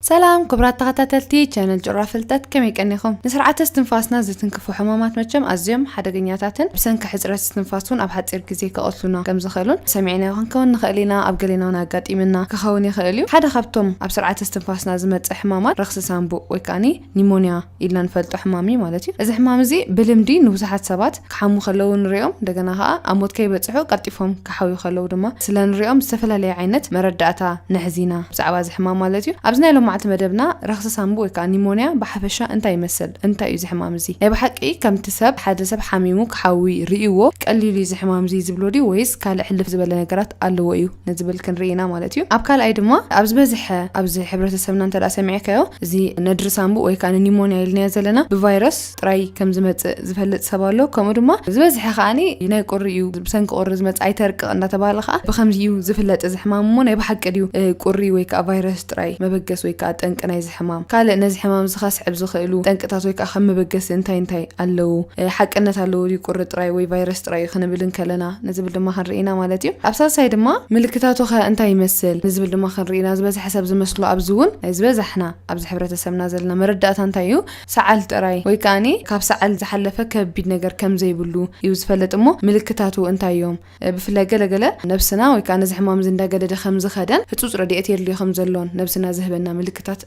سلام كبرات تغطاتلتي channel جرا فلتت كم يكنيكم نسرعة استنفاسنا زتنكفو حمامات مجم أزيم حدا قنياتاتن بسنك حزرة استنفاسون أبحث إركزي كأطلنا كم زخلون سمعنا وهنكون نخلينا أبقلينا وناقات إمنا كخوني خليو حدا خبتم أبسرعة استنفاسنا زمت حمامات رخص سامبو ويكاني نيمونيا إلا نفلتو حمامي مالتي إذا حمام زي بلمدي نوزحات سبات كحمو خلو نريوم دقناها أمود كي بتسحو قطيفهم كحاوي خلو دما سلا نريوم استفلا لي عينت مرداتا نحزينا بسعواز حمام مالتي أبزنا لهم معتمدبنا رخص سامبو ويكا نيمونيا بحفشة انتا يمثل انتا يزي حمامزي اي بحقي كم تسب حدا سب حميمو كحاوي رئيوو قليلو يزي حمامزي زبلودي ويس كالي حلف زبل نقرات ألو ايو نزبل كن رئينا مالتيو ابكال اي دما ابز بزح ابز حبرة السمنا انتا لا سمعيكيو زي ندر سامبو ويكا نيمونيا يلنيا زلنا بفيروس تراي كم زمت زفلت سبالو كمو دما زبزح خاني يناي قريو بسنك قرزمت اي ترق انتا تبالخا بخمزيو زفلت ازي حمامو ناي بحق ديو قري ويكا فيروس تراي مبقس ويكا تنك نايز حمام قال نايز حمام زخاس حب زخيلو تنقطات ويكا خم بقس انتاي الو حق انت الو يقر طراي وي فيروس طراي خنبلن كلنا نزبل دما خنرينا مالتي ابساساي دما ملكتاتو خ انتاي يمثل نزبل دما خنرينا زبز حسب زمسلو ابزون زبزحنا ابز حبرتسبنا زلنا مردات انتايو سعل طراي ويكاني كاب سعل زحلفه كبيد ነገር ከም ዘይብሉ ይውዝፈለጥ እሞ ምልክታቱ እንታዮም ብፍለገለገለ ነብስና ወይ ካነ ዝሕማም ዝንዳገደደ ከም ዝኸደን ህጹጽ ረዲኤት የልዩ ከም ዘሎን ነብስና ዝህበና ምልክታት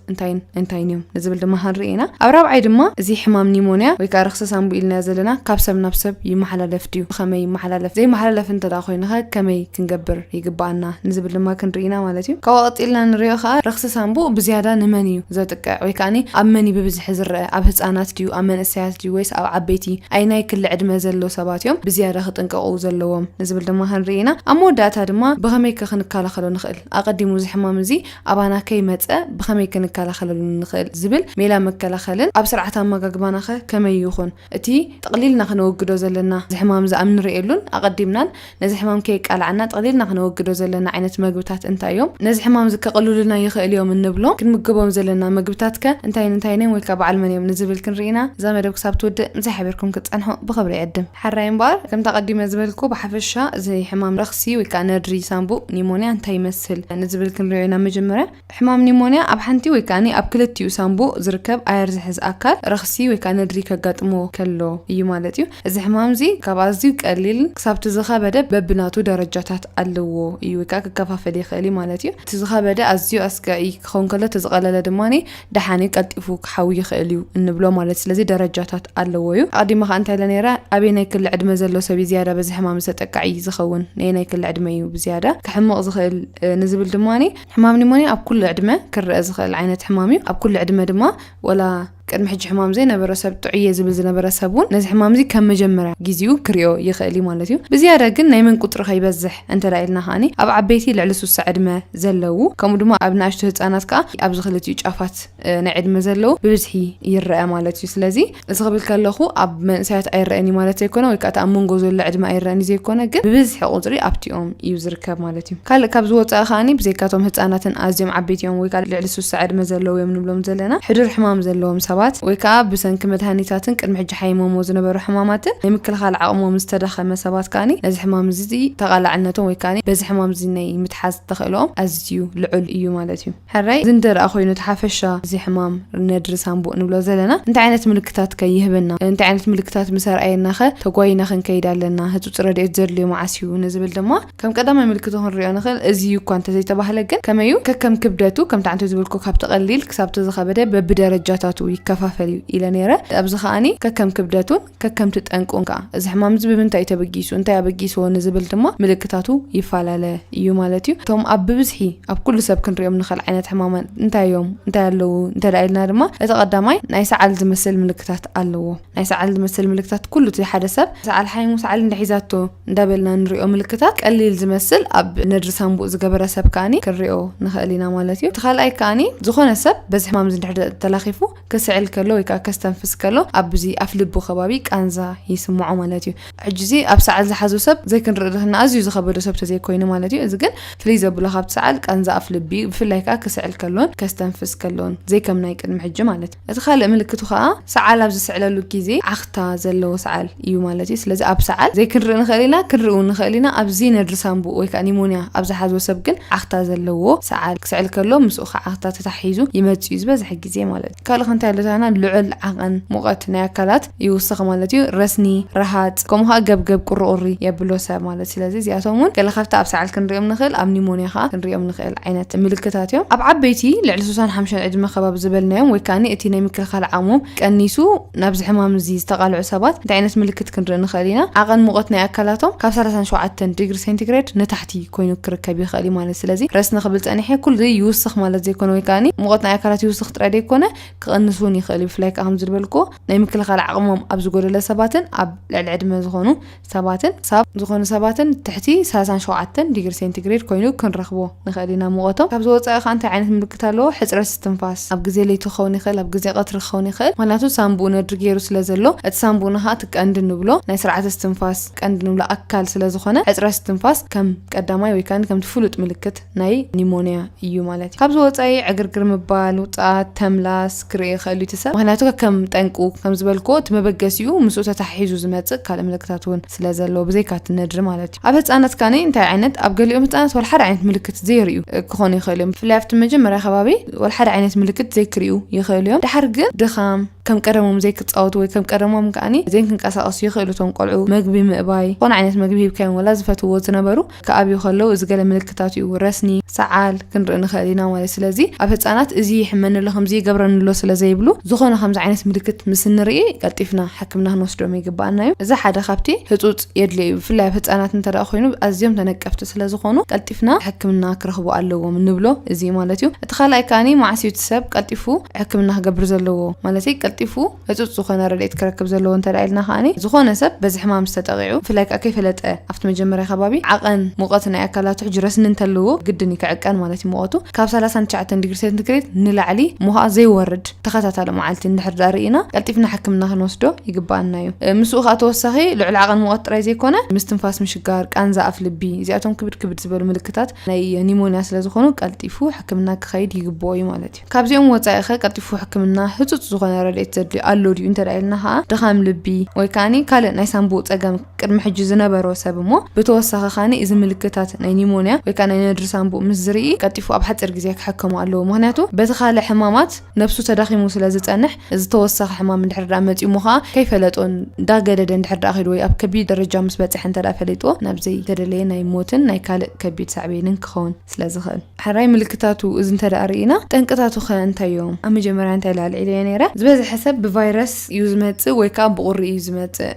እንታይንም ንዝብል ድማ ሃንሪና ኣብ ራብዓይ ድማ እዚ ሕማም ኒሞኒያ ወይ ካ ረክሰ ሳምቡ ኢልና ዘለና ካብ ሰብ ናብ ሰብ ይመሓላለፍ ድዩ ከመይ ይመሓላለፍ ዘይመሓላለፍ እንተዳ ኮይንኸ ከመይ ክንገብር ይግባአና ንዝብል ድማ ክንሪና ማለት እዩ ካብ ወቅቲልና ንሪኦ ኸ ረክሰ ሳምቡ ብዝያዳ ንመን እዩ ዘጥቅዕ ወይ ካኒ ኣብ መን ብብዝሕ ዝርአ ኣብ ህፃናት ድዩ ኣብ መንእሰያት ድዩ ወይስ ኣብ ዓበይቲ አይናይ ክል ዕድመ ዘሎ ሰባት እዮም ብዝያዳ ክጥንቀቁ ዘለዎም ንዝብል ድማ ክንሪና ኣብ መወዳእታ ድማ ብኸመይ ክንከላኸሎ ንኽእል ኣቀዲሙ ዝሕማም እዚ ኣባና ከይመፀ ብኸመይ ክንከላኸሎ ንኽእል ዝብል ሜላ መከላኸልን ኣብ ስርዓት ኣመጋግባና ከመይ ይኹን እቲ ጠቅሊልና ክንወግዶ ዘለና ዝሕማም ዝኣምን ንሪኤሉን ኣቀዲምናን ነዚ ሕማም ከይቃልዓና ጠቅሊልና ክንወግዶ ዘለና ዓይነት ምግብታት እንታይ እዮም ነዚ ሕማም ዝከቅልሉልና ይኽእል እዮም እንብሎም ክንምገቦም ዘለና ምግብታት ከ እንታይ ወይ ካ በዓል መን እዮም ንዝብል ክንሪና እዛ መደብ ክሳብ ትወድእ ምሳይ ሓቢርኩም ክትጸንሑ بخبر يقدم حراين بار كم تقدم زبلكو بحفشة زي حمام رخصي وكان ندري سامبو نيمونيا انت يمثل نزبل كنرينا مجمرة حمام نيمونيا اب حنتي وكاني اب كلتيو سامبو زركب اير زحز اكل رخصي وكان ندري كقطمو كلو اي مالتيو زي حمام زي كبازيو قليل كسبت زخبده ببناتو درجاتات الو اي وكا كفافل يخلي مالتيو تزخبده ازيو اسكاي كون كله تزقلل دماني دحاني قطيفو كحوي يخليو انبلو مالت سلازي درجاتات الو قدي ما انت لنيرا أبينا كل عدم زلوا سبي زيادة بس حمام ستقعي زخون نينا كل عدمه بزيادة كحمق زخل نزبل دماني حمام نماني أب كل عدمه كر زخل عينة حمامي أب كل عدمه دما ولا كان محج حمام زي نبرسب تعيه زبل زي نبرسبون نز حمام زي كم مجمرة جيزيو كريو يخلي مالتيو بزيادة قلنا يمن كتر خي بزح أنت رأينا هاني أب عبيتي لعلسو السعد ما زلوا كم دما أبناشته أنا كا أب زخلتي جافات نعد ما زلوا ببزحي يرأى مالتيو سلازي زغبل كلخو أب من ساعة أي رأني مالتي كنا ويكات أمون جوزل لعد ما أي رأني زي كنا قل ببزحي قدري أبتيهم يوزر كاب مالتيو كل كابزوت أخاني بزيكاتهم أنا تنأزم عبيتيهم ويكات لعلسو السعد ما زلوا يمن بلوم زلنا حضور حمام زلوا سبات كاب بسنك مدهانيتاتن قد محج حيموم وزنبرو حماماتن يمكن خال عقمو مستدخل مسابات كاني نز حمام زي تغلى عنتهم ويكاني بز حمام زي متحاز تخلهم ازيو لعل ايو مالتيو حراي زندر اخوي نتحافشا زي حمام ندرس هنبو نبلو زلنا انت عينت ملكتات كيهبنا انت عينت ملكتات مسار اينا خ تقوينا خنكيدالنا هتو ترديت زرلي معاسيو نزبل دما كم قدام ملكتهم الريان خل ازيو كنت زي تبهلكن كمايو كم كبداتو كم تعنتو زبلكو كاب تقليل كسبت زخبده بدرجاتاتو يكفافل إلى نيرة أبزخاني ككم كبداتون ككم تتأنقون كا إذا حمام زبب انت يتبجيسو انت يبجيسو نزبل دما ملكتاتو يفعل يوم مالتيو توم أب بزحي أب كل سب كن ريوم نخل عينات حماما انت يوم انت لو انت لقينا دما اتقدماي نايس عال زمثل ملكتات ألو نايس عال زمثل ملكتات كله تي حدا سب سعال حي مسعال نحيزاتو ندبلنا نريو ملكتات قليل زمثل أب ندرسهم بوز جبر سب كاني كريو نخلينا مالتيو تخيل أي كاني زخون سب بس حمام زين حدا تلاخيفو كسعر كسعل كله ويكا كستنفس كله أبزي أفلبو خبابي كأنزا يسمعه مالتي عجزي أبسعل زحزو سب زي كن رأينا أزيو زخبرو سب تزي كوينه مالتي إذا كن فليزا بلا خاب تسعل كأنزا أفلبي بفلايكا كسعل كلون كستنفس كلون زي كم نايك المحجة مالتي أتخيل ملكته خا سعال أبز سعل له كيزي عختا زلو سعل يو مالتي سلازي أبسعل زي كن رأينا خلينا كن رأينا خلينا أبزي ندرسان بو ويكا نيمونيا أبز حزو سب كن عختا زلو سعل كسعل كلون مسوخ عختا تتحيزو يمتز يزبز حق زي مالتي كالو خنتا لتانا لعل عقن مقاتنا كالات يوسخ مالتي رسني رهات كمها جب قرقري يبلو سب مالتي سلازي زياتهم كلا خفتا أبسعل كن رأينا نخل أم نيمونيا خا كن رأينا نخل عينات ملكتاتهم أبعب بيتي لعلسوسان حمشان عدم خباب زبلناهم ويكاني اتينا مكل خال عموم كأنيسو نبز حمام زيز تقال عصابات دعينات ملكت كن رأينا خلينا عقن مقاتنا كالاتهم كابسالة شوعتن ديجري سنتيغريد نتحتي كوينو كركبي خالي مالتي سلازي رسنا قبلت أنيحي كل ذي يوسخ مالتي زي كونو ويكاني مقاتنا كالات يوسخ ترادي كونه كأنسوني خالي فلاك أهم زربلكو نايم كل خال عموم أبز قول سباتن أب العدم زخونو سباتن ساب زخونو سباتن تحتي ساسان شوعتن ديجري سنتيغريد كوينو كن رخبو نخلينا مقاتهم كابزو وصاي خانتا عينت ملكتالو حصر استنفاس أب جزي ليتو خوني خل أب جزي قطر خوني خل مالاتو سامبونا درجيرو سلازلو اتسامبونا هات كأندن نبلو ناي سرعة استنفاس كأندن نبلا أكل سلازخونه حصر استنفاس كم قداماي ويكان كم تفلت ملكت ناي نيمونيا يو مالتي كابزو وصاي عقرقر مبال وطات تملاس كري خلي تسب مالاتو كم تنقو كم زبلكو تمبقسيو مسو تتحيزو زمص كال ملكتاتون سلازلو بزيكات الندر مالتي ابت انات كاني انت عينت ابقليو متانت والحد عينت ملكت زيريو كخوني يخليهم فلافت مجمره خبابي والحد عينت ملكت زي كريو يخليهم دحرق دخام كم قرمهم زي كتصاوت ወይ كم قرمهم كاني زين كنقሳቀሱ ይخلو ተንቆልዑ መግቢ ምእባይ ሆነ አይነት መግቢ ብከን ወላ ዝፈትዎ ዝነበሩ ከአብዩ خلو ዝገለ ምልክታቱ ይወረስኒ ሰዓል ክንርኢ ንኸሊና ማለት ስለዚ ኣብ ህፃናት እዚ ይሕመንሉ ከምዚ ይገብረንሎ ስለዘይብሉ ዝኾነ ከምዚ ዓይነት ምልክት ምስ ንርኢ ቀልጢፍና ሕክምና ክንወስዶም ይግባእናዩ እዚ ሓደ ካብቲ ህጹጽ የድልዩ ፍላይ ህፃናት እንተዳ ኮይኑ ኣዝዮም ተነቀፍቲ ስለዝኾኑ ቀልጢፍና ሕክምና ክረኽቡ ኣለዎም ንብሎ እዚ ማለት እዩ እቲ ኻልኣይ ካኒ ማዕሲዩ ሰብ ቀልጢፉ ሕክምና ክገብር ዘለዎ ማለት ቀልጢፉ ህጹጽ ዝኾነ ረድኤት ክረክብ ዘለዎ እንተዳኢልና ኻኒ ዝኾነ ሰብ በዚ ሕማም ዝተጠቂዑ ፍላይ ከይፈለጠ ኣብቲ መጀመርያ ከባቢ ዓቐን ሙቐት ናይ ኣካላቱ ሕጅረስን እንተለዎ ግድን ይክዕቀን ማለት ይሞቱ ካብ 39 ዲግሪ ሴንቲግሬድ ንላዕሊ ሙሃ ዘይወርድ ተኸታታለ መዓልቲ እንድሕር ዳርኢና ቀልጢፍና ሕክምና ክንወስዶ ይግባአና እዩ ምስኡ ከተወሳኺ ልዕሊ ዓቐን ሙቐት ጥራይ ዘይኮነ ምስትንፋስ ምሽጋር ቃንዛ ኣፍ ልቢ እዚኣቶም ክብድ ዝበሉ ምልክታት ናይ ኒሞንያ ስለዝኾኑ ቀልጢፉ ሕክምና ክኸይድ ይግባኦ እዩ ማለት እዩ ካብዚኦም ወፃኢ ቀልጢፉ ሕክምና ህጹጽ ዝኾነ ረድኤት ዘድልዩ ኣሎ ድዩ እንተዳኢልና ኸ ድኻም ልቢ ወይ ካኒ ካልእ ናይ ሳምቡእ ፀገም ቅድሚ ሕጂ ዝነበሮ ሰብ እሞ ብተወሳኺ ኻኒ እዚ ምልክታት ናይ ኒሞንያ ወይ ካኒ ናይ ነድሪ ሳምቡእ ምስ ዝርኢ ቀልጢፉ ኣብ ሓፂር ግዜ ክሕከሙ ኣለዎ ምክንያቱ በቲ ካልእ ሕማማት ነፍሱ ተዳኺሙ ስለዝፀንሕ እዚ ተወሳኺ ሕማም እንድሕር ዳ መፂኡ ሞ ኸ ከይፈለጦን ዳገደደ እንድሕር ዳ ኺዱ ወይ ኣብ ከቢድ ደረጃ ምስ በፅሐ እንተዳ ፈሊጦ ናብ ዘይ ተደለየ ናይ ሞትን ናይ ካልእ ከቢድ ሳዕቤንን ክኸውን ስለዝኽእል ሓራይ ምልክታቱ እዚ እንተዳ ርኢና ጠንቅታቱ ኸ እንታይ እዮም ኣብ መጀመርያ እንታይ ላልዒለ ነይረ ዝበዝሐ ሰብ ብቫይረስ እዩ ዝመፅእ ወይ ከዓ ብቁሪ እዩ ዝመፅእ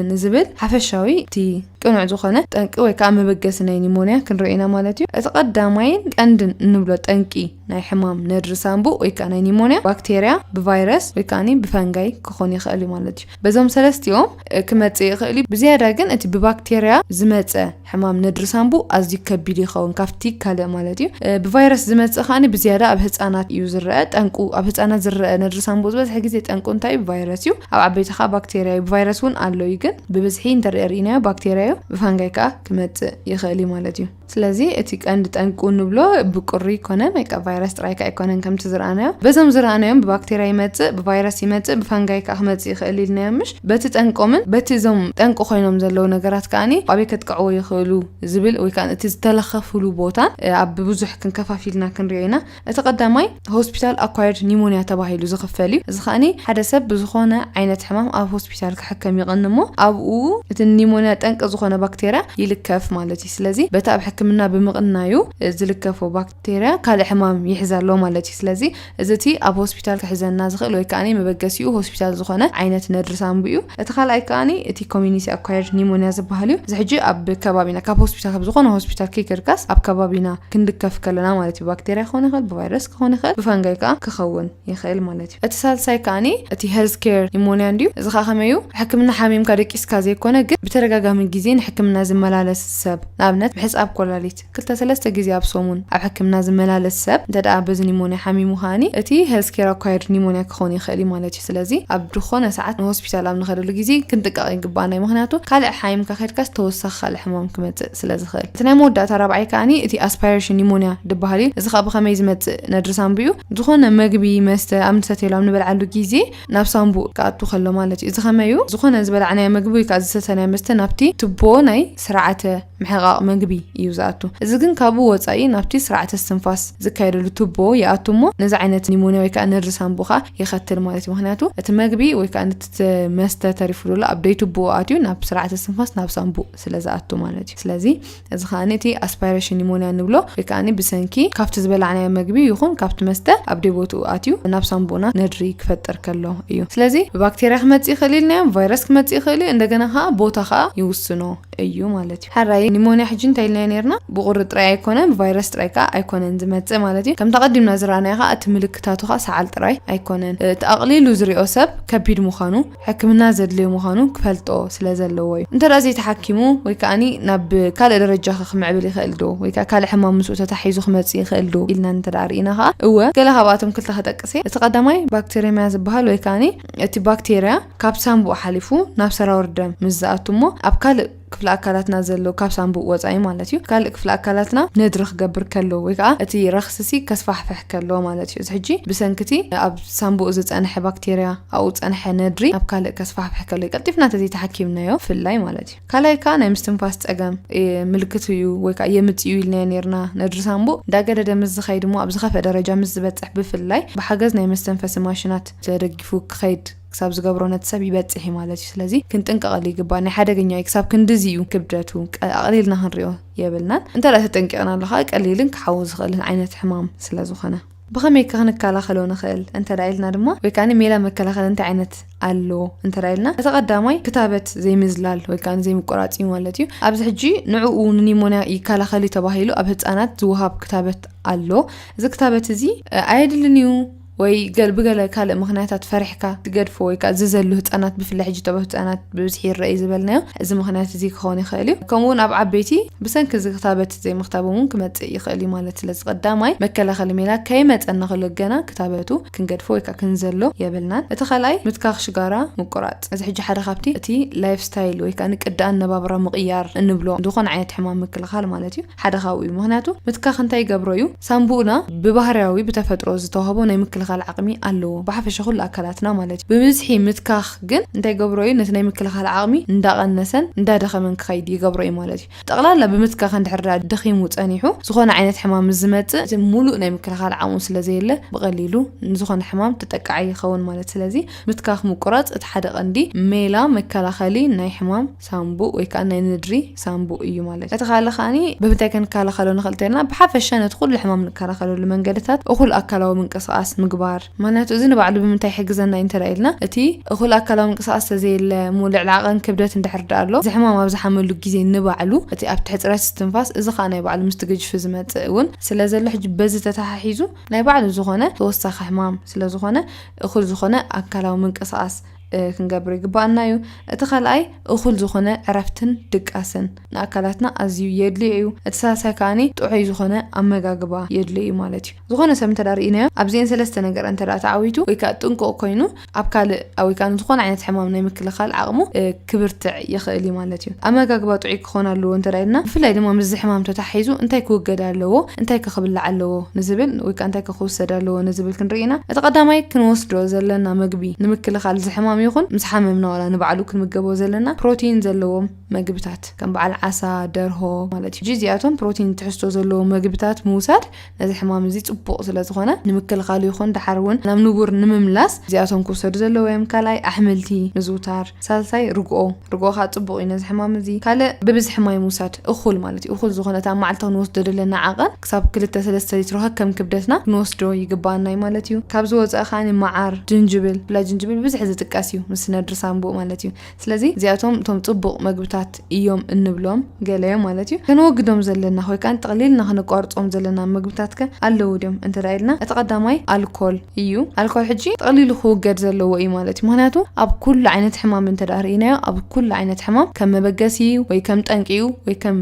ንዝብል ሓፈሻዊ እቲ ቅኑዕ ዝኾነ ጠንቂ ወይ ከዓ መበገሲ ናይ ኒሞንያ ክንርኢና ማለት እዩ እቲ ቀዳማይን ቀንድን እንብሎ ጠንቂ ናይ ሕማም ነድሪ ሳምቡእ ወይ ከዓ ናይ ኒሞንያ ባክቴርያ ብቫይረስ ወይ ከዓ ብፈንጋይ ክኾን ይኽእል ማለት እዩ በዞም ሰለስቲኦም ክመፅእ ይኽእል ብዝያዳ ግን እቲ ብባክቴርያ ዝመፅእ ሕማም ነድሪ ሳምቡእ ኣዝዩ ከቢድ ይኸውን ካብቲ ካልእ ማለት እዩ ብቫይረስ ዝመፅእ ኻኒ ብዝያዳ ኣብ ህፃናት እዩ ዝረአ ጠንቁ ኣብ ህፃናት ዝረአ ነድሪ ሳምቡእ ዝበዝሕ ግዜ ጠንቁ እንታይ ብቫይረስ እዩ ኣብ ዓበይቲ ኻ ባክቴርያ ብቫይረስ እውን ኣሎ እዩ ግን ብብዝሒ እንተሪእናዮ ባክቴርያ ብፈንጋይ ከዓ ክመፅእ ይኽእል ማለት እዩ ስለዚ እቲ ቀንዲ ጠንቁ ንብሎ ብቁሪ ኮነ ወይ ከዓ ቫይረስ ጥራይ ከዓ ይኮነን ከምቲ ዝረአናዮ በዞም ዝረአናዮም ብባክቴርያ ይመፅእ ብቫይረስ ይመፅእ ብፈንጋይ ከዓ ክመፅእ ይኽእል ኢልናዮ ምሽ በቲ ጠንቆምን በቲ ዞም ጠንቁ ኮይኖም ዘለዉ ነገራት ከዓኒ ኣበይ ከጥቅዕዎ ይኽእሉ ዝብል ወይ ከዓ እቲ ዝተለኸፍሉ ቦታ ኣብ ብዙሕ ክንከፋፊልና ክንሪኦ ኢና እቲ ቀዳማይ ሆስፒታል አኳየርድ ኒሞንያ ተባሂሉ ዝኽፈል እዩ እዚ ከዓኒ ሓደ ሰብ ብዝኾነ ዓይነት ሕማም ኣብ ሆስፒታል ክሕከም ይቕን እሞ ኣብኡ እቲ ኒሞንያ ጠንቂ ዝኾነ ባክቴርያ ይልከፍ ማለት እዩ ስለዚ በቲ ኣብ ሕክምና ብምቕናዩ ዝልከፎ ባክቴርያ ካልእ ሕማም ይሕዛሎ ማለት እዩ ስለዚ እዚ እቲ ኣብ ሆስፒታል ክሕዘና ዝኽእል ወይ ከዓ መበገሲኡ ሆስፒታል ዝኾነ ዓይነት ነድሪ ሳምቡእ እዩ እቲ ካልኣይ ከዓ እቲ ኮሚኒቲ አኳየርድ ኒሞንያ ዝበሃል እዩ ዝሕጂ ኣብ ከባቢና ካብ ሆስፒታል ካብ ዝኾነ ሆስፒታል ከይክርካስ ኣብ ከባቢና ክንድከፍ ከለና ማለት እዩ ባክቴርያ ክኾን ይኽእል ብቫይረስ ክኾን ይኽእል ብፈንጋይ ከዓ ክኸውን ይኽእል ማለት እዩ እቲ ሳልሳይ ከዓ እቲ ሄልዝ ኬር ኒሞንያ እንድዩ እዚ ከዓ ከመይ እዩ ሕክምና ሓሚምካ ደቂስካ ዘይኮነ ግን ብተደጋጋሚ ግዜ ግዜ ንሕክምና ዝመላለስ ሰብ ንኣብነት ብሕሳብ ኮላሊት 2-3 ግዜ ኣብ ሰሙን ኣብ ሕክምና ዝመላለስ ሰብ እንተዳ በዚ ኒሞንያ ሓሚሙ ኻኒ እቲ ሄልዝ ኬር አኳየርድ ኒሞንያ ክኾን ይኽእል ማለት እዩ ስለዚ ኣብ ድኾነ ሰዓት ሆስፒታል ኣብ ንኸደሉ ግዜ ክንጥንቀቕ ይግባአና ምክንያቱ ካልእ ሓይም ከኸድካስ ተወሳኺ ካልእ ሕማም ክመጽእ ስለዝኽእል እቲ ናይ መወዳእታ ራብዓይ ከዓኒ እቲ አስፓይሬሽን ኒሞንያ ድበሃል እዩ እዚ ኸ ብኸመይ ዝመጽእ ነድሪ ሳምቡኡ ዝኾነ መግቢ መስተ ኣብ ንሰተይሉ ኣብ ንበልዓሉ ግዜ ናብ ሳምቡኡ ከኣቱ ከሎ ማለት እዩ እዚ ኸመይ እዩ ዝኾነ ዝበልዕናዮ ምግቢ ወይ ከዓ ዝሰተናዮ መስተ ናብቲ ቱቦ ናይ ስርዓተ ምሕቃቅ መግቢ እዩ ዝኣቱ እዚ ግን ካብኡ ወጻኢ ናብቲ ስርዓተ እስትንፋስ ዝካየደሉ ቱቦ ይኣቱ እሞ ነዚ ዓይነት ኒሞንያ ወይ ከዓ ነድሪ ሳምቡኻ ይኸትል ማለት እዩ ምክንያቱ እቲ መግቢ ወይ ከዓ እቲ መስተ ተሪፉሉ ኣብ ደይ ቱቦ ኣትዩ ናብ ስርዓተ እስትንፋስ ናብ ሳምቡኡ ስለዝኣቱ ማለት እዩ ስለዚ እዚ ኸዓኒ እቲ አስፓይሬሽን ኒሞንያ ንብሎ ወይ ከዓ ብሰንኪ ካብቲ ዝበልዕናዮ መግቢ ይኹን ካብቲ መስተ ኣብ ደይ ቦትኡ ኣትዩ ናብ ሳምቡኡና ነድሪ ክፈጥር ከሎ እዩ ስለዚ ብባክቴርያ ክመጽእ ይኽእል ኢልናዮ ቫይረስ ክመጽእ ይኽእል እንደገና ኸ ቦታ ኸ ይውስኖ እዩ ማለት እዩ ሓራይ ኒሞንያ ሕጂ እንታይ ኢልና ነርና ብቁሪ ጥራይ ኣይኮነን ብቫይረስ ጥራይ ከ ኣይኮነን ዝመጽእ ማለት እዩ ከም ተቀዲምና ዝራእናዮ ኸ እቲ ምልክታቱ ኸ ሰዓል ጥራይ ኣይኮነን ተኣቕሊሉ ዝሪኦ ሰብ ከቢድ ምዃኑ ሕክምና ዘድልዮ ምዃኑ ክፈልጦ ስለዘለዎ እዩ እንተዳ ዘይተሓኪሙ ወይ ከዓኒ ናብ ካልእ ደረጃ ክምዕብል ይኽእል ዶ ወይ ከዓ ካልእ ሕማም ምስኡ ተታሒዙ ክመጽእ ይኽእል ዶ ኢልና እንተዳ ርኢና ኸ እወ ገለ ካብኣቶም ክልተ ክጠቅስ እቲ ቀዳማይ ባክቴሪያ ዝበሃል ወይ ከዓኒ እቲ ባክቴርያ ካብ ሳምቡኡ ሓሊፉ ናብ ሰራወር ደም ምስ ዝኣቱ እሞ ኣብ ካልእ ክፍለ አካላትና ዘሎ ካብ ሳምቡኡ ወጻኢ ማለት እዩ ካልእ ክፍለ አካላትና ነድሪ ክገብር ከሎ ወይ ከዓ እቲ ረኽስሲ ከስፋሕፍሕ ከሎ ማለት እዩ እዚ ሕጂ ብሰንክቲ ኣብ ሳምቡኡ ዝጸንሐ ባክቴርያ ኣብኡ ጸንሐ ነድሪ ኣብ ካልእ ከስፋሕፍሕ ከሎ ቀልጢፍና ተዘይተሓኪምናዮ ፍላይ ማለት እዩ ካልኣይ ከዓ ናይ ምስትንፋስ ጸገም ምልክት እዩ ወይ ከዓ የምጽኡ ኢልና ነርና ነድሪ ሳምቡኡ ዳገደ ምስ ዝኸይድ እሞ ኣብ ዝኸፈ ደረጃ ምስ ዝበጽሕ ብፍላይ ብሓገዝ ናይ መስተንፈሲ ማሽናት ተደጊፉ ክኸይድ ክሳብ ዝገብሮ ነትሰብ ይበጽሕ ማለት እዩ ስለዚ ክንጥንቀቐሉ ይግባእ ናይ ሓደገኛ ክሳብ ክንድዝዩ ክብደቱ ኣቕሊልና ክንሪኦ የብልናን እንተዳ ተጠንቂቕና ኣለኻ ቀሊልን ክሓውዝ ዝኽእልን ዓይነት ሕማም ስለዝኾነ ብኸመይ ክንከላኸሎ ንኽእል እንተዳ ኢልና ድማ ወይ ከዓ ሜላ መከላኸሊ እንታይ ዓይነት ኣሎ እንተዳ ኢልና እቲ ቀዳማይ ክታበት ዘይምዝላል ወይ ከዓ ዘይምቆራጽ ማለት እዩ ኣብዚ ሕጂ ንዕኡ ኒሞንያ ይከላኸል ተባሂሉ ኣብ ህፃናት ዝወሃብ ክታበት ኣሎ እዚ ክታበት እዚ ኣይድልን እዩ ወይ ገለ ካልእ ምኽንያታት ፈሪሕካ ትገድፎ ወይ ከዓ ዝዘሉ ህፃናት ብፍላይ ሕጂ ተባህ ህፃናት ብብዝሒ ይረአይ ዝበልናዮ እዚ ምኽንያት እዚ ክኾን ይኽእል እዩ ከምኡውን ኣብ ዓበይቲ ብሰንኪ ክታበት ዘይምኽታቦም ክመጽእ ይኽእል ማለት ስለዚ ቀዳማይ መከላኸሊ ሜላ ከይመጸና ክለገና ክታበቱ ክንገድፎ ወይ ከዓ ክንዘሎ የብልናን እቲ ካልኣይ ምትካኽ ሽጋራ ምቁራጽ እዚ ሕጂ ሓደ ካብቲ እቲ ላይፍ ስታይል ወይ ከዓ ንቅዲ ኣነባብራ ምቕያር እንብሎ ዝኾነ ዓይነት ሕማም ምክልኻል ማለት እዩ ሓደ ካብኡ እዩ ምክንያቱ ምትካኽ እንታይ ይገብሮ እዩ ሳምቡኡና ብባህርያዊ ብተፈጥሮ ዝተዋህቦ ናይ ምክልኻል ዓቕሚ ኣለዎ ብሓፈሻ ኩሉ ኣካላትና ማለት እዩ ብብዝሒ ምትካኽ ግን እንታይ ይገብሮ እዩ ነቲ ናይ ምክልኻል ዓቕሚ እንዳቐነሰን እንዳደኸመን ክኸይድ ይገብሮ እዩ ማለት እዩ ጠቕላላ ብምትካኽ እንድሕር ደኺሙ ጸኒሑ ዝኾነ ዓይነት ሕማም ዝመጽእ እቲ ሙሉእ ናይ ምክልኻል ዓቕሙ ስለዘየለ ብቐሊሉ ንዝኾነ ሕማም ተጠቃዒ ይኸውን ማለት ስለዚ ምትካኽ ምቁራጽ እቲ ሓደ ቀንዲ ሜላ መከላኸሊ ናይ ሕማም ሳምቡእ ወይ ከዓ ናይ ንድሪ ሳምቡእ እዩ ማለት እቲ ካልእ ኸዓኒ ብምንታይ ክንከላኸሎ ንኽእል ተልና ብሓፈሻ ነቲ ኩሉ ሕማም ንከላኸለሉ መንገድታት እኹል ኣካላዊ ምንቅስቓስ ምግባር ማንያቱ እዚ ንባዕሉ ብምንታይ ሕግዘና ኢልና እቲ እኹል ኣካላዊ ምንቅስቓስ ተዘይለ ሙሉዕ ዓቐን ክብደት እንድሕር ኣሎ እዚ ሕማም ኣብ ዝሓመሉ ግዜ ንባዕሉ እቲ ኣብ ትሕፅረት እስትንፋስ እዚ ከዓ ናይ ባዕሉ ምስትግጅፍ ዝመጽእ እውን ስለዘሎ ሕጂ በዚ ተታሒዙ ናይ ባዕሉ ዝኾነ ተወሳኺ ሕማም ስለዝኾነ እኹል ዝኾነ ኣካላዊ ምንቅስቓስ ክንገብር ይግባአና እዩ እቲ ካልኣይ እኹል ዝኾነ ዕረፍትን ድቃስን ንኣካላትና ኣዝዩ የድልዮ እዩ እቲ ሳልሳይ ከዓኒ ጥዑይ ዝኾነ ኣመጋግባ የድልዮ እዩ ማለት እዩ ዝኾነ ሰብ እንተዳርኢናዮ ኣብዚአን ሰለስተ ነገር እንተዳ ተዓዊቱ ወይ ከዓ ጥንቁቕ ኮይኑ ኣብ ካልእ ወይ ከዓ ዝኾነ ዓይነት ሕማም ናይ ምክልኻል ዓቕሙ ክብርትዕ ይኽእል እዩ ማለት እዩ ኣመጋግባ ጥዑይ ክኾን ኣለዎ እንተዳኢልና ብፍላይ ድማ ምስ ሕማም ተታሒዙ እንታይ ክውገድ ኣለዎ እንታይ ክኽብላዕ ኣለዎ ንዝብል ወይ ከዓ እንታይ ክውሰድ ኣለዎ ንዝብል ክንርኢና እቲ ቀዳማይ ክንወስዶ ዘለና መግቢ ንምክልኻል ዝሕማም ይኹን ምስ ሓመምና ወላ ንባዕሉ ክንምገቦ ዘለና ፕሮቲን ዘለዎም መግብታት ከም በዓል ዓሳ ደርሆ ማለት እዩ ጂዚያቶም ፕሮቲን ትሕዝቶ ዘለዎም መግብታት ምውሳድ ነዚ ሕማም እዚ ጽቡቕ ስለዝኾነ ንምክልኻል ይኹን ድሓር እውን ናብ ንቡር ንምምላስ ዚያቶም ክውሰዱ ዘለዎም ካልኣይ ኣሕምልቲ ምዝውታር ሳልሳይ ርግኦ ካ ጽቡቕ እዩ ነዚ ሕማም እዚ ካልእ ብብዝሒ ማይ ምውሳድ እኹል ማለት እዩ እኹል ዝኾነ ታ መዓልታዊ ንወስዶ ዘለና ዓቐን ክሳብ 2-3 ሊትሮ ከም ክብደትና ክንወስዶ ይግባአና ማለት እዩ ካብ ዝወፀ ኻኒ መዓር ጅንጅብል ብላ ጅንጅብል ብዝሒ ዝጥቀስ ምብጋስዩ ምስ ነድሪ ሳንቡእ ማለት እዩ ስለዚ እዚኣቶም እቶም ጽቡቕ ምግብታት እዮም እንብሎም ገለዮም ማለት እዩ ክንወግዶም ዘለና ወይ ካን ጠቕሊልና ክንቋርጾም ዘለና ምግብታት ከ ኣለው ድዮም እንተዳይልና እቲ ቀዳማይ ኣልኮል እዩ ኣልኮል ሕጂ ጠቕሊሉ ክውገድ ዘለዎ እዩ ማለት እዩ ምክንያቱ ኣብ ኩሉ ዓይነት ሕማም እንተዳርኢናዮ ኣብ ኩሉ ዓይነት ሕማም ከም መበገሲ ወይ ከም ጠንቂዩ ወይ ከም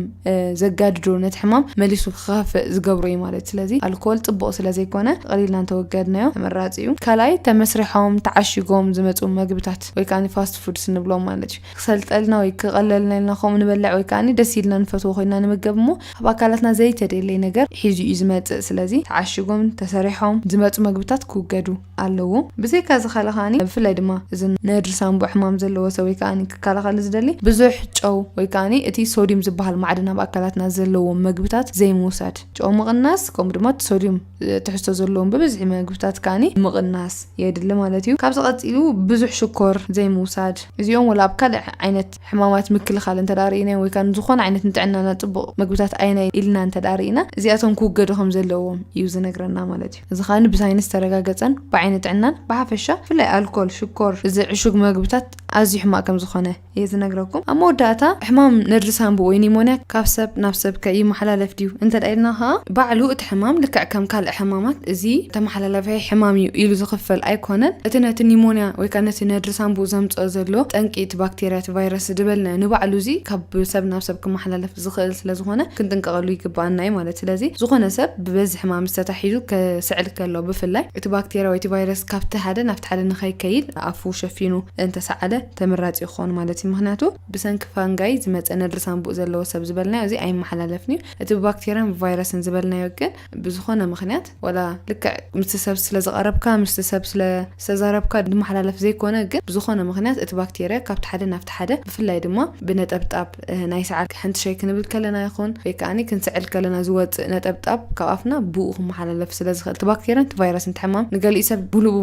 ዘጋድዶ ነቲ ሕማም መሊሱ ክኸፍእ ዝገብሮ እዩ ማለት ስለዚ ኣልኮል ጽቡቕ ስለ ዘይኮነ ጠቕሊልና እንተወገድናዮ ተመራጺ እዩ ካልኣይ ተመስሪሖም ተዓሽጎም ዝመጹ ምግብታት ወይ ካኒ ፋስት ፉድስ ንብሎም ማለት እዩ ክሰልጠልና ወይ ክቐለልና ኢልና ከምኡ ንበልዕ ወይ ካኒ ደስ ኢልና ንፈትዎ ኮይና ንምገብ እሞ ኣብ ኣካላትና ዘይተደለየ ነገር ሒዙ እዩ ዝመጽእ ስለዚ ተዓሽጎም ተሰሪሖም ዝመጹ ምግብታት ክውገዱ ኣለዎ ብዘይካ ዝኸለኻኒ ብፍላይ ድማ እዚ ነድሪ ሳንቡዕ ሕማም ዘለዎ ሰብ ወይ ካኒ ክከላኸል ዝደሊ ብዙሕ ጨው ወይ ካኒ እቲ ሶዲየም ዝበሃል ማዕድን ኣብ ኣካላትና ዘለዎ ምግብታት ዘይምውሳድ ጨው ምቕናስ ከምኡ ድማ ሶዲየም ትሕዝቶ ዘለዎም ብብዝሒ ምግብታት ካኒ ምቕናስ የድሊ ማለት እዩ ካብዚ ቀፂሉ ብዙሕ ሽኮር ዘይምውሳድ እዚኦም ወላ ኣብ ካልእ ዓይነት ሕማማት ምክልኻል እንተዳርኢና ወይ ካን ዝኾነ ዓይነት ንጥዕናና ጽቡቕ ምግብታት ኣይና ኢልና እንተዳርኢና እዚኣቶም ክውገዱ ከም ዘለዎም እዩ ዝነግረና ማለት እዩ እዚ ካኒ ብሳይንስ ተረጋገፀን ብዓይኒ ጥዕናን ብሓፈሻ ፍላይ ኣልኮል ሽኮር እዚ ዕሹግ ምግብታት ኣዝዩ ሕማቅ ከም ዝኾነ እየ ዝነግረኩም ኣብ መወዳእታ ሕማም ነድሪ ሳንቡእ ወይ ኒሞንያ ካብ ሰብ ናብ ሰብ ከይመሓላለፍ ድዩ እንተዳይልና ኸ ባዕሉ እቲ ሕማም ልክዕ ከም ካልእ ሕማማት እዚ ተመሓላለፈ ሕማም እዩ ኢሉ ዝኽፈል ኣይኮነን እቲ ነቲ ኒሞንያ ወይ ካን ነቲ ነድሪ ሳንቡእ ዘምጽኦ ዘሎ ጠንቂ እቲ ባክቴርያ እቲ ቫይረስ ድበልና ንባዕሉ እዚ ካብ ሰብ ናብ ሰብ ክመሓላለፍ ዝኽእል ስለዝኾነ ክንጥንቀቐሉ ይግባአና እዩ ማለት ስለዚ ዝኾነ ሰብ ብበዝሒ ሕማም ዝተታሒዙ ከስዕል ከሎ ብፍላይ እቲ ባክቴርያ ወይ እቲ ቫይረስ ካብቲ ሓደ ናብቲ ሓደ ንኸይከይድ ኣፉ ሸፊኑ እንተሰዓለ ተመራጺ ይኾን ማለት እዩ ምክንያቱ ብሰንኪ ፋንጋይ ዝመጸ ነድሪ ሳንቡእ ዘለዎ ሰብ ዝበልናዮ እዚ ኣይመሓላለፍኒ እቲ ባክቴርያን ቫይረስን ዝበልናዮ ግን ብዝኾነ ምክንያት ወላ ልክዕ ምስ ሰብ ስለዝቐረብካ ምስ ሰብ ስለተዛረብካ ድመሓላለፍ ዘይኮነ ግን ብዝኾነ ምክንያት እቲ ባክቴርያ ካብቲ ሓደ ናብቲ ሓደ ብፍላይ ድማ ብነጠብጣብ ናይ ሰዓል ሓንቲ ሸይ ክንብል ከለና ይኹን ወይ ከዓኒ ክንስዕል ከለና ዝወፅእ ነጠብጣብ ካብ ኣፍና ብኡ ክመሓላለፍ ስለዝኽእል እቲ ባክቴርያን እቲ ቫይረስን ትሕማም ንገሊኡ ሰብ ብሉእ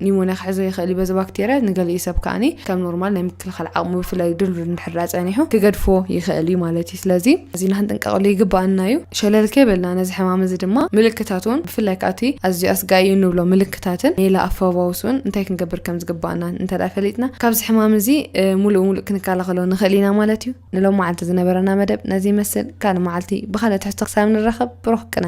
ኒሞንያ ክሕዞ ይኽእል እዩ በዚ ባክቴርያ ንገሊኡ ሰብ ከዓኒ ከም ኖርማል ናይ ምክልኻል ዓቕሙ ብፍላይ ድልዱል እንድሕር ጸኒሑ ክገድፎ ይኽእል እዩ ማለት እዩ ስለዚ እዚ ክንጥንቀቐሉ ይግባአና እዩ ሸለልከ ይበልና ነዚ ሕማም እዚ ድማ ምልክታቱን ብፍላይ ካቲ ኣዝዩ ኣስጋኢ እንብሎ ምልክታትን ሜላ ኣፈባውሱን እንታይ ክንገብር ከም ዝግባአና እንተዳ ፈሊጥና ካብዚ ሕማም እዚ ሙሉእ ክንከላኸሎ ንኽእል ኢና ማለት እዩ ንሎም መዓልቲ ዝነበረና መደብ ነዚ ይመስል ካልእ መዓልቲ ብኻልእ ትሕዝቶ ክሳብ ንራኸብ ብሩኽ ቅነ